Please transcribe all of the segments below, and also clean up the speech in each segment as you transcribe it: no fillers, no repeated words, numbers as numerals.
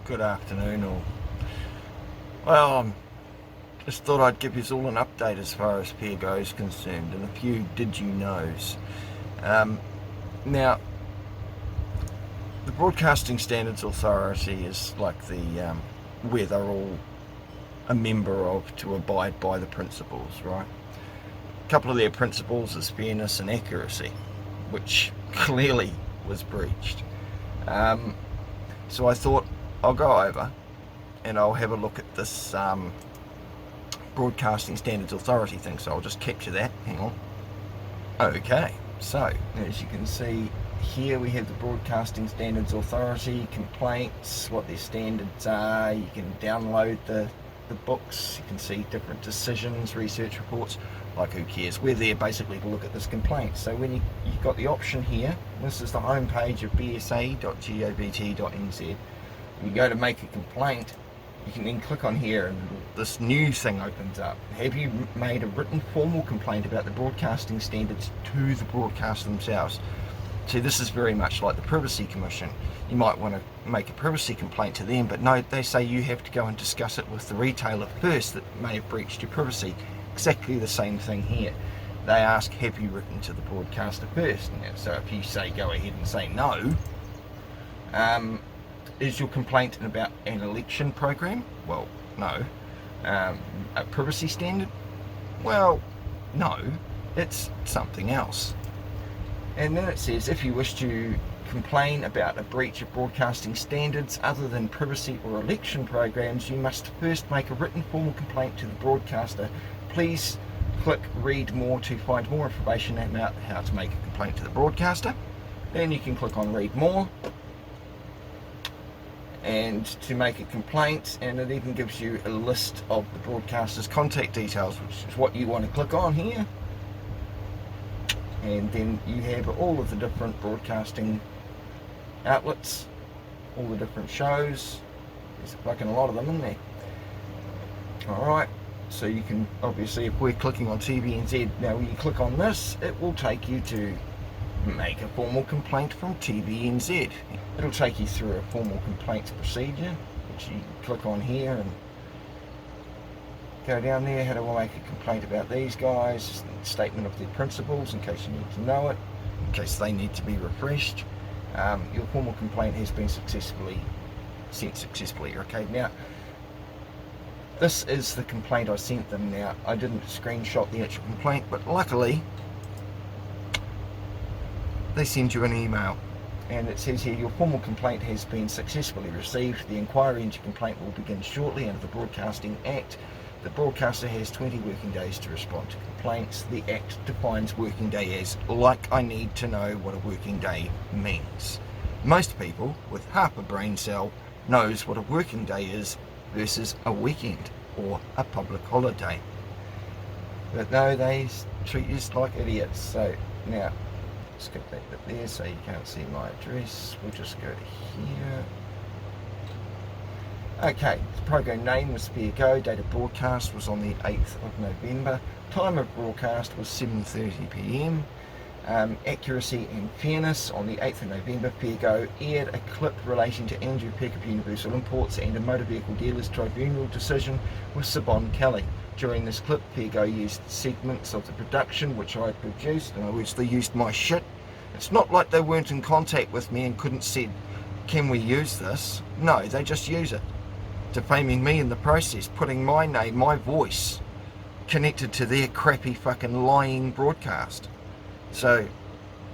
good afternoon all. Well, just thought I'd give you all an update as far as PIAGO is concerned and a few did you knows. Now, the Broadcasting Standards Authority is like the where they're all a member of to abide by the principles, right? A couple of their principles is fairness and accuracy, which clearly was breached. So I thought I'll go over and I'll have a look at this Broadcasting Standards Authority thing, so I'll just capture that. Hang on. Okay, so as you can see here we have the Broadcasting Standards Authority complaints, what their standards are. You can download the books, you can see different decisions, research reports, like who cares. We're there basically to look at this complaint. So when you've got the option here, this is the home page of bsa.govt.nz. You go to make a complaint, you can then click on here and this new thing opens up. Have you made a written formal complaint about the broadcasting standards to the broadcaster themselves? See, this is very much like the Privacy Commission. You might want to make a privacy complaint to them, but no, they say you have to go and discuss it with the retailer first that may have breached your privacy. Exactly the same thing here. They ask, have you written to the broadcaster first? Now, so if you say go ahead and say no, is your complaint about an election program? Well, no. A privacy standard? Well, no. It's something else. And then it says, if you wish to complain about a breach of broadcasting standards other than privacy or election programs, you must first make a written formal complaint to the broadcaster. Please click read more to find more information about how to make a complaint to the broadcaster. Then you can click on read more and to make a complaint, and it even gives you a list of the broadcaster's contact details, which is what you want to click on here. And then you have all of the different broadcasting outlets, all the different shows. There's fucking a lot of them in there. Alright, so you can obviously, if we're clicking on TVNZ, now when you click on this, it will take you to make a formal complaint from TVNZ. It'll take you through a formal complaints procedure, which you click on here and go down there. How do I make a complaint about these guys? Statement of their principles, in case you need to know it, in case they need to be refreshed. Your formal complaint has been sent successfully. Okay, now this is the complaint I sent them. Now I didn't screenshot the actual complaint, but luckily they send you an email and it says here, your formal complaint has been successfully received. The inquiry into complaint will begin shortly under the Broadcasting Act. The broadcaster has 20 working days to respond to complaints. The Act defines working day as, like I need to know what a working day means. Most people with half a brain cell knows what a working day is versus a weekend or a public holiday. But no, they treat you like idiots. So now, skip that bit there so you can't see my address. We'll just go to here. Okay, the program name was PIAGO, date of broadcast was on the 8th of November, time of broadcast was 7:30 PM. Accuracy and fairness, on the 8th of November, PIAGO aired a clip relating to Andrew Peck of Universal Imports and a motor vehicle dealers tribunal decision with Siobhan Kelly. During this clip, PIAGO used segments of the production which I had produced, and I obviously used my shit. It's not like they weren't in contact with me and couldn't say, can we use this? No, they just use it. Defaming me in the process, putting my name, my voice, connected to their crappy fucking lying broadcast. So,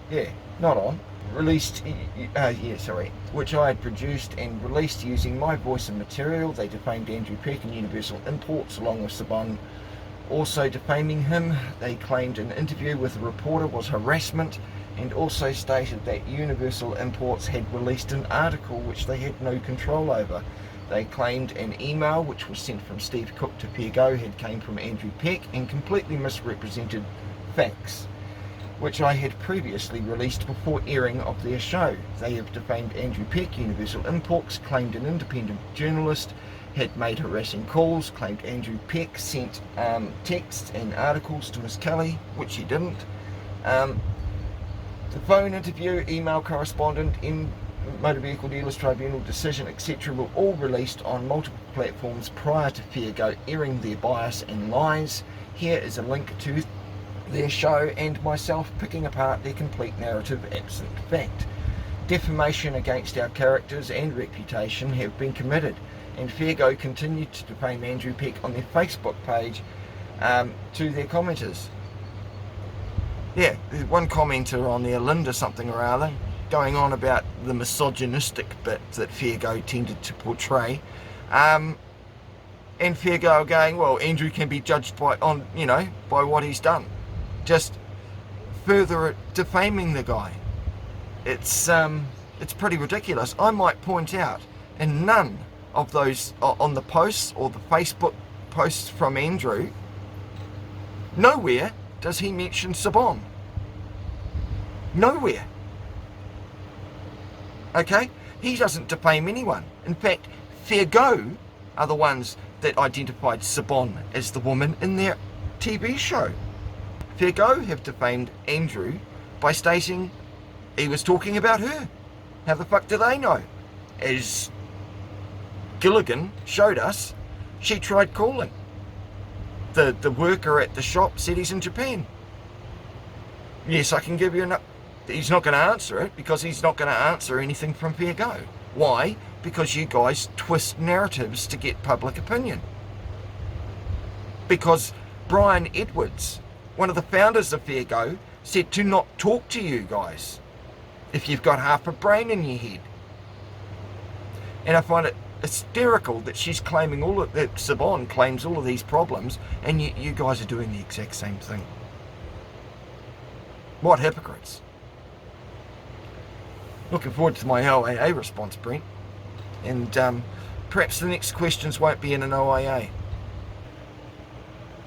yeah, not on. Released, which I had produced and released using my voice and material. They defamed Andrew Peck and Universal Imports along with Saban. Also defaming him, they claimed an interview with a reporter was harassment, and also stated that Universal Imports had released an article which they had no control over. They claimed an email which was sent from Steve Cook to PIAGO had came from Andrew Peck and completely misrepresented facts, which I had previously released before airing of their show. They have defamed Andrew Peck. Universal Imports claimed an independent journalist had made harassing calls, claimed Andrew Peck sent texts and articles to Miss Kelly, which he didn't. The phone interview, email correspondent, Motor Vehicle Dealers Tribunal decision, etc. were all released on multiple platforms prior to Fairgo airing their bias and lies. Here is a link to their show and myself picking apart their complete narrative absent fact. Defamation against our characters and reputation have been committed, and Fairgo continued to defame Andrew Peck on their Facebook page to their commenters. Yeah, there's one commenter on there, Linda something or other, going on about the misogynistic bit that Fairgo tended to portray, and Fairgo going, well, Andrew can be judged by what he's done, just further defaming the guy. It's pretty ridiculous. I might point out, in none of those on the posts or the Facebook posts from Andrew, nowhere does he mention Sabon. Nowhere. Okay? He doesn't defame anyone. In fact, Fairgo are the ones that identified Sabon as the woman in their TV show. Fairgo have defamed Andrew by stating he was talking about her. How the fuck do they know? As Gilligan showed us, she tried calling. The worker at the shop said he's in Japan. Yes, I can give you enough. He's not going to answer it because he's not going to answer anything from Fairgo. Why? Because you guys twist narratives to get public opinion. Because Brian Edwards, one of the founders of Fairgo, said to not talk to you guys if you've got half a brain in your head. And I find it hysterical that she's claiming that Sabon claims all of these problems, and you guys are doing the exact same thing. What hypocrites. Looking forward to my OIA response, Brent. And perhaps the next questions won't be in an OIA.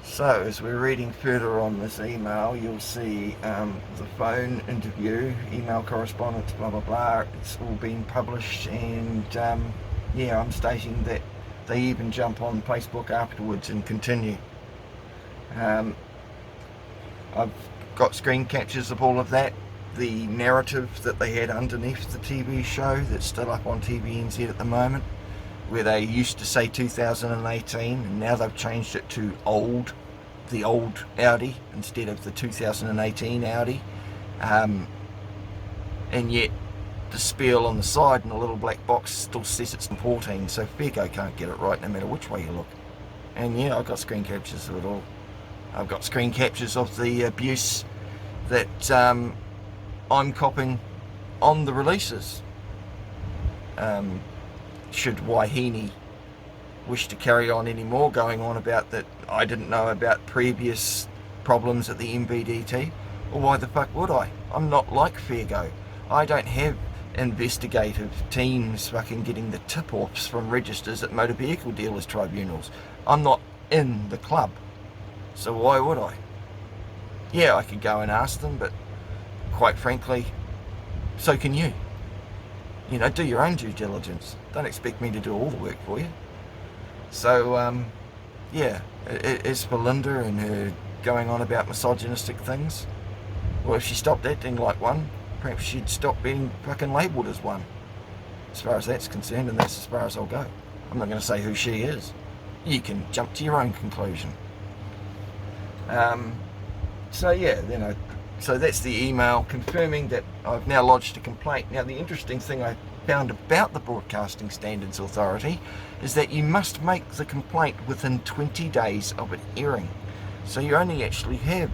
So, as we're reading further on this email, you'll see the phone interview, email correspondence, blah blah blah. It's all been published, and yeah, I'm stating that they even jump on Facebook afterwards and continue. I've got screen captures of all of that. The narrative that they had underneath the TV show that's still up on TVNZ at the moment, where they used to say 2018 and now they've changed it to the old Audi instead of the 2018 Audi, and yet the spiel on the side in the little black box still says it's 14, so Fairgo can't get it right no matter which way you look. And yeah, I've got screen captures of it all. I've got screen captures of the abuse that I'm copping on the releases. Should Wahine wish to carry on anymore, going on about that I didn't know about previous problems at the MVDT, well, why the fuck would I? I'm not like Fairgo. I don't have investigative teams fucking getting the tip-offs from registers at motor vehicle dealers tribunals. I'm not in the club, so why would I? Yeah, I could go and ask them, but quite frankly, so can you. You know, do your own due diligence. Don't expect me to do all the work for you. So, yeah, as for Linda and her going on about misogynistic things, well, if she stopped acting like one, perhaps she'd stop being fucking labelled as one. As far as that's concerned, and that's as far as I'll go. I'm not going to say who she is. You can jump to your own conclusion. So yeah, so that's the email confirming that I've now lodged a complaint. Now, the interesting thing I found about the Broadcasting Standards Authority is that you must make the complaint within 20 days of it airing. So you only actually have,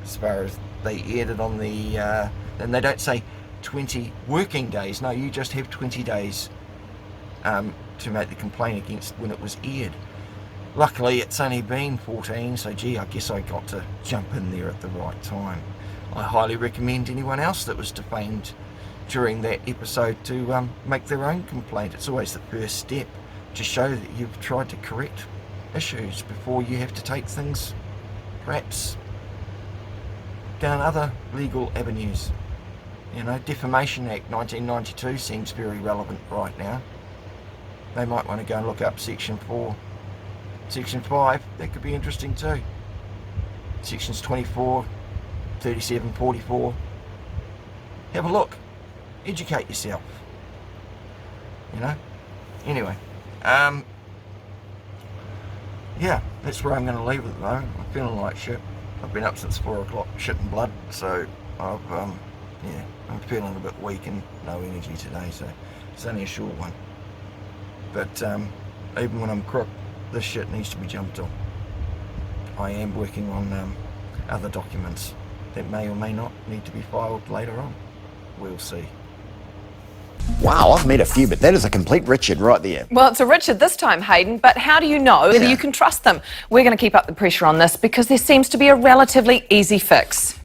as far as they aired it on the, and they don't say 20 working days, no, you just have 20 days to make the complaint against when it was aired. Luckily, it's only been 14, so gee, I guess I got to jump in there at the right time. I highly recommend anyone else that was defamed during that episode to make their own complaint. It's always the first step to show that you've tried to correct issues before you have to take things, perhaps, down other legal avenues. You know, Defamation Act 1992 seems very relevant right now. They might want to go and look up Section 4. Section 5, that could be interesting too. Sections 24, 37, 44. Have a look. Educate yourself. you know. Anyway, yeah, that's where I'm going to leave it at the moment. I'm feeling like shit. I've been up since 4 o'clock, shit and blood, so yeah, I'm feeling a bit weak and no energy today, so it's only a short one. But even when I'm crook, this shit needs to be jumped on. I am working on other documents that may or may not need to be filed later on. We'll see. Wow, I've met a few, but that is a complete Richard right there. Well, it's a Richard this time, Hayden, but how do you know whether you can trust them? We're going to keep up the pressure on this because there seems to be a relatively easy fix.